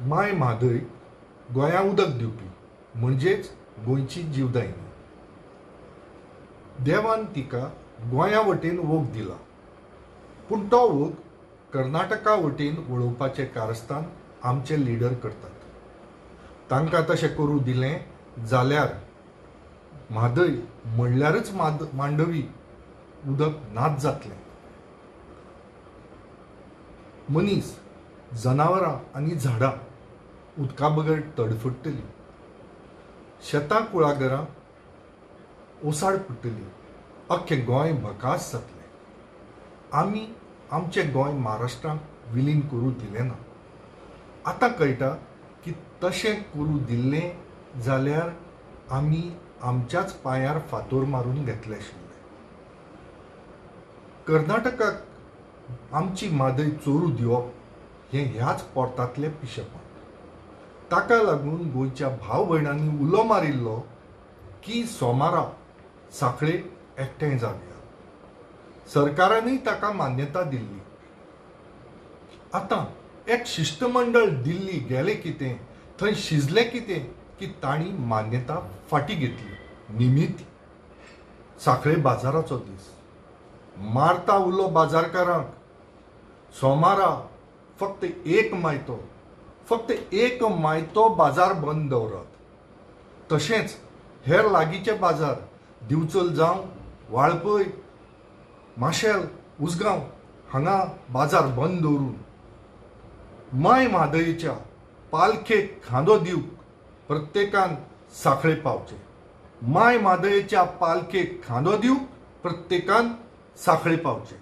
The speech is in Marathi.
माय म्हादय गोंया उदक दिवपी म्हणजेच गोंयची जीवदायिनी. देवान तिका गोंया वटेन वोग दिला, पूण तो वोग कर्नाटका वटेन वळोवपाचें कारस्थान आमचे लिडर करतात. तांकां तशें करूं दिलें जाल्यार म्हादय म्हणल्यारच मांडवी उदक नाच जातलें. मनीस, जनावरां आनी झाडां उदका बगर तडफडटलीं. शेतां कुळागरां ओसाड पडटली. अख्खें गोंय भकास जातलें. आमी आमचें गोंय महाराष्ट्राक विलीन करूं दिलें ना. आतां कळटा की तशें करूं दिल्लें जाल्यार आमी आमच्याच पांयार फातोर मारून घेतले आशिल्ले. कर्नाटकाक आमची म्हादय चोरूं दिवप हें ह्याच पोरतांतलें पिशेपण. ताका लागून गोंयच्या भाव भयणांनी उलो मारिल्लो की सोमारा सांखळे एकठांय जावया. सरकारानूय ताका मान्यता दिल्ली. आतां एक शिष्टमंडळ दिल्ली गेलें कितें, थंय शिजलें कितें की तांणी मान्यता फाटीं घेतली. निमित सांखळे बाजाराचो दीस. मारता उलो बाजारकारांक. सोमारा फक्त एक मायतो बाजार बंद दवरात. तशेंच हेर लागींचे बाजार दिवचल जावं वाळपय, माशेल, उसगांव हांगा बाजार बंद दवरून माय म्हादयेच्या पालखेक खांदो दिवंक प्रत्येकान सांखळे पावचें. माय म्हादयेच्या पालखेक खांदो दिवंक प्रत्येकान सांखळे पावचें.